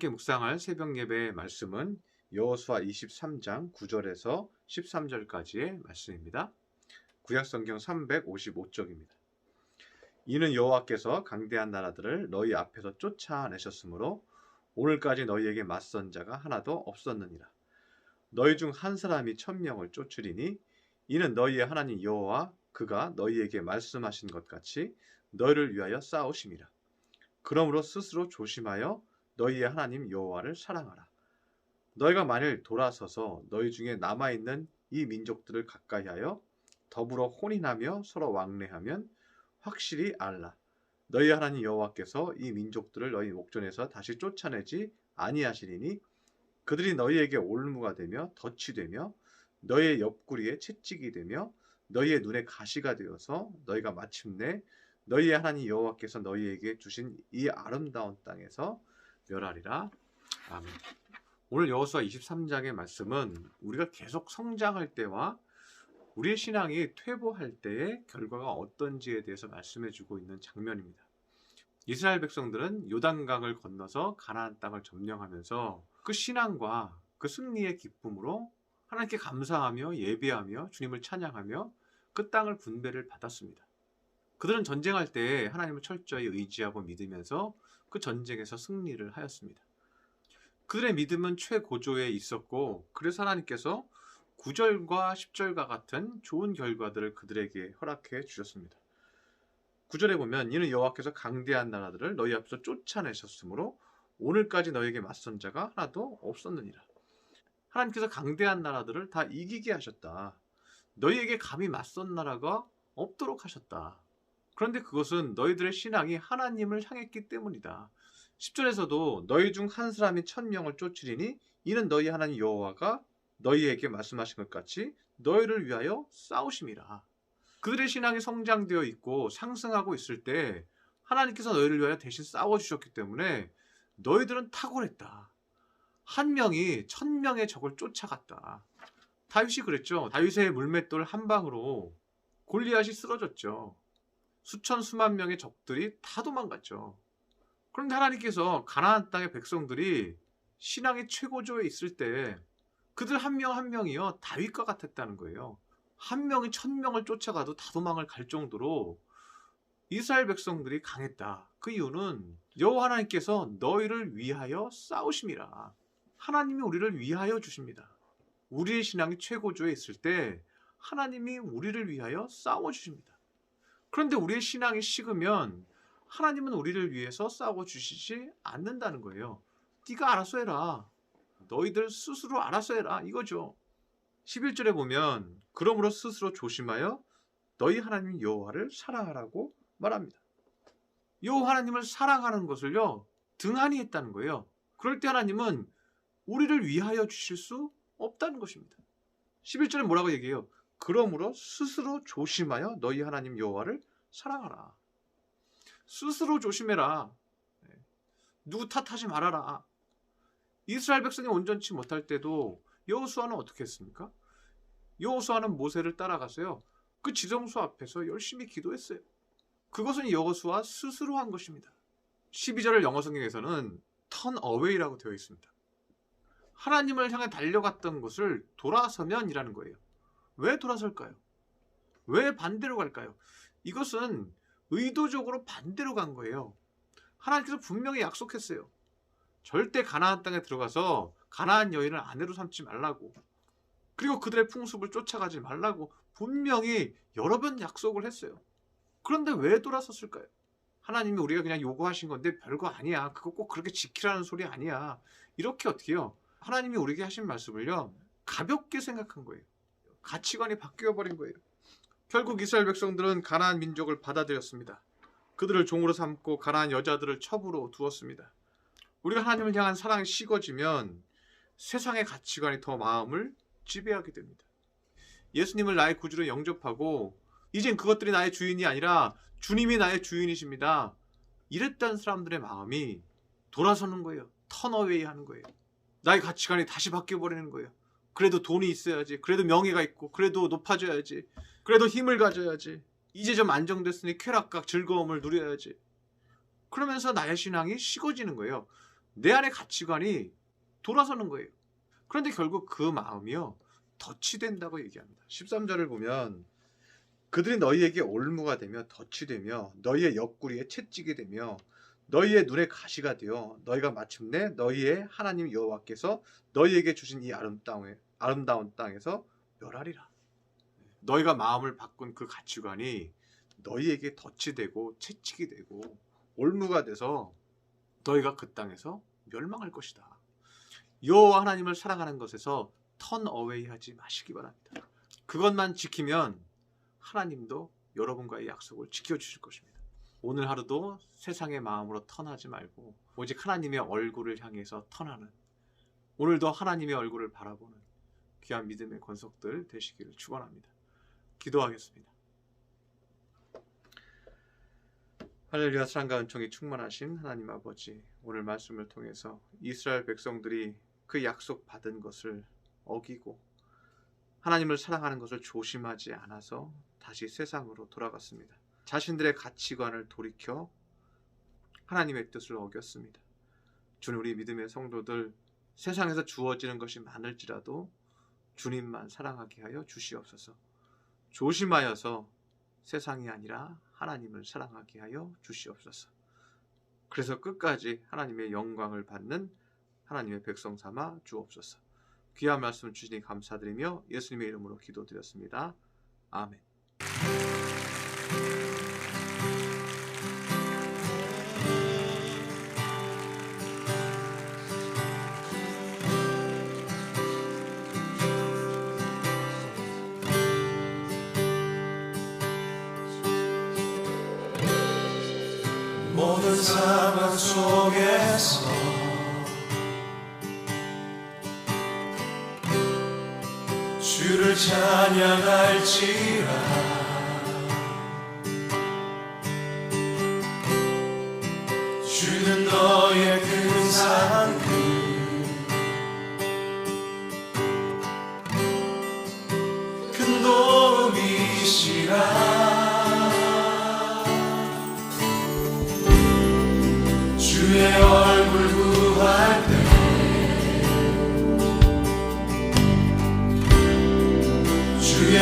함께 묵상할 새벽 예배의 말씀은 여호수아 23장 9절에서 13절까지의 말씀입니다. 구약성경 355쪽입니다. 이는 여호와께서 강대한 나라들을 너희 앞에서 쫓아내셨으므로 오늘까지 너희에게 맞선 자가 하나도 없었느니라. 너희 중 한 사람이 1000명을 쫓으리니 이는 너희의 하나님 여호와 그가 너희에게 말씀하신 것 같이 너희를 위하여 싸우심이라. 그러므로 스스로 조심하여 너희의 하나님 여호와를 사랑하라. 너희가 만일 돌아서서 너희 중에 남아있는 이 민족들을 가까이하여 더불어 혼인하며 서로 왕래하면 확실히 알라. 너희 하나님 여호와께서 이 민족들을 너희 목전에서 다시 쫓아내지 아니하시리니 그들이 너희에게 올무가 되며 덫이 되며 너희의 옆구리에 채찍이 되며 너희의 눈에 가시가 되어서 너희가 마침내 너희의 하나님 여호와께서 너희에게 주신 이 아름다운 땅에서 멸하리라. 아멘. 오늘 여호수아 23장의 말씀은 우리가 계속 성장할 때와 우리의 신앙이 퇴보할 때의 결과가 어떤지에 대해서 말씀해주고 있는 장면입니다. 이스라엘 백성들은 요단강을 건너서 가나안 땅을 점령하면서 그 신앙과 그 승리의 기쁨으로 하나님께 감사하며 예배하며 주님을 찬양하며 그 땅을 분배를 받았습니다. 그들은 전쟁할 때 하나님을 철저히 의지하고 믿으면서 그 전쟁에서 승리를 하였습니다. 그들의 믿음은 최고조에 있었고 그래서 하나님께서 9절과 10절과 같은 좋은 결과들을 그들에게 허락해 주셨습니다. 9절에 보면 이는 여호와께서 강대한 나라들을 너희 앞에서 쫓아내셨으므로 오늘까지 너희에게 맞선 자가 하나도 없었느니라. 하나님께서 강대한 나라들을 다 이기게 하셨다. 너희에게 감히 맞선 나라가 없도록 하셨다. 그런데 그것은 너희들의 신앙이 하나님을 향했기 때문이다. 10절에서도 너희 중 한 사람이 1000명을 쫓으리니 이는 너희 하나님 여호와가 너희에게 말씀하신 것 같이 너희를 위하여 싸우심이라. 그들의 신앙이 성장되어 있고 상승하고 있을 때 하나님께서 너희를 위하여 대신 싸워주셨기 때문에 너희들은 탁월했다. 한 명이 1000명의 적을 쫓아갔다. 다윗이 그랬죠. 다윗의 물맷돌 한 방으로 골리앗이 쓰러졌죠. 수천 수만 명의 적들이 다 도망갔죠. 그런데 하나님께서 가나안 땅의 백성들이 신앙의 최고조에 있을 때 그들 한 명 한 명이요 다윗과 같았다는 거예요. 한 명이 1000명을 쫓아가도 다 도망을 갈 정도로 이스라엘 백성들이 강했다. 그 이유는 여호와 하나님께서 너희를 위하여 싸우심이라. 하나님이 우리를 위하여 주십니다. 우리의 신앙이 최고조에 있을 때 하나님이 우리를 위하여 싸워주십니다. 그런데 우리의 신앙이 식으면 하나님은 우리를 위해서 싸워주시지 않는다는 거예요. 네가 알아서 해라. 너희들 스스로 알아서 해라. 이거죠. 11절에 보면 그러므로 스스로 조심하여 너희 하나님 여호와를 사랑하라고 말합니다. 여호와 하나님을 사랑하는 것을요 등한히 했다는 거예요. 그럴 때 하나님은 우리를 위하여 주실 수 없다는 것입니다. 11절에 뭐라고 얘기해요? 그러므로 스스로 조심하여 너희 하나님 여호와를 사랑하라. 스스로 조심해라. 누구 탓하지 말아라. 이스라엘 백성이 온전치 못할 때도 여호수아는 어떻게 했습니까? 여호수아는 모세를 따라가서요 그 지성소 앞에서 열심히 기도했어요. 그것은 여호수아 스스로 한 것입니다. 12절을 영어 성경에서는 turn away라고 되어 있습니다. 하나님을 향해 달려갔던 것을 돌아서면이라는 거예요. 왜 돌아설까요? 왜 반대로 갈까요? 이것은 의도적으로 반대로 간 거예요. 하나님께서 분명히 약속했어요. 절대 가나안 땅에 들어가서 가나안 여인을 아내로 삼지 말라고. 그리고 그들의 풍습을 쫓아가지 말라고 분명히 여러 번 약속을 했어요. 그런데 왜 돌아섰을까요? 하나님이 우리가 그냥 요구하신 건데 별거 아니야. 그거 꼭 그렇게 지키라는 소리 아니야. 이렇게 어떻게 해요? 하나님이 우리에게 하신 말씀을요 가볍게 생각한 거예요. 가치관이 바뀌어버린 거예요. 결국 이스라엘 백성들은 가나안 민족을 받아들였습니다. 그들을 종으로 삼고 가나안 여자들을 첩으로 두었습니다. 우리가 하나님을 향한 사랑이 식어지면 세상의 가치관이 더 마음을 지배하게 됩니다. 예수님을 나의 구주로 영접하고 이젠 그것들이 나의 주인이 아니라 주님이 나의 주인이십니다. 이랬던 사람들의 마음이 돌아서는 거예요. 턴어웨이 하는 거예요. 나의 가치관이 다시 바뀌어버리는 거예요. 그래도 돈이 있어야지. 그래도 명예가 있고 그래도 높아져야지. 그래도 힘을 가져야지. 이제 좀 안정됐으니 쾌락과 즐거움을 누려야지. 그러면서 나의 신앙이 식어지는 거예요. 내 안의 가치관이 돌아서는 거예요. 그런데 결국 그 마음이요 덫이 된다고 얘기합니다. 13절을 보면 그들이 너희에게 올무가 되며 덫이 되며 너희의 옆구리에 채찍이 되며 너희의 눈에 가시가 되어 너희가 마침내 너희의 하나님 여호와께서 너희에게 주신 이 아름다운 땅에서 멸하리라. 너희가 마음을 바꾼 그 가치관이 너희에게 덫이 되고 채찍이 되고 올무가 돼서 너희가 그 땅에서 멸망할 것이다. 여호와 하나님을 사랑하는 것에서 턴 어웨이 하지 마시기 바랍니다. 그것만 지키면 하나님도 여러분과의 약속을 지켜주실 것입니다. 오늘 하루도 세상의 마음으로 턴하지 말고 오직 하나님의 얼굴을 향해서 턴하는, 오늘도 하나님의 얼굴을 바라보는 귀한 믿음의 권속들 되시기를 축원합니다. 기도하겠습니다. 할렐루야. 사랑과 은총이 충만하신 하나님 아버지, 오늘 말씀을 통해서 이스라엘 백성들이 그 약속 받은 것을 어기고 하나님을 사랑하는 것을 조심하지 않아서 다시 세상으로 돌아갔습니다. 자신들의 가치관을 돌이켜 하나님의 뜻을 어겼습니다. 주님, 우리 믿음의 성도들 세상에서 주어지는 것이 많을지라도 주님만 사랑하게 하여 주시옵소서. 조심하여서 세상이 아니라 하나님을 사랑하게 하여 주시옵소서. 그래서 끝까지 하나님의 영광을 받는 하나님의 백성 삼아 주옵소서. 귀한 말씀 주시니 감사드리며 예수님의 이름으로 기도드렸습니다. 아멘. 모든 상황 속에서 주를 찬양할지라. 주는 너의 큰 사랑 큰 도움이시라. 주의 얼굴 구할 때 주의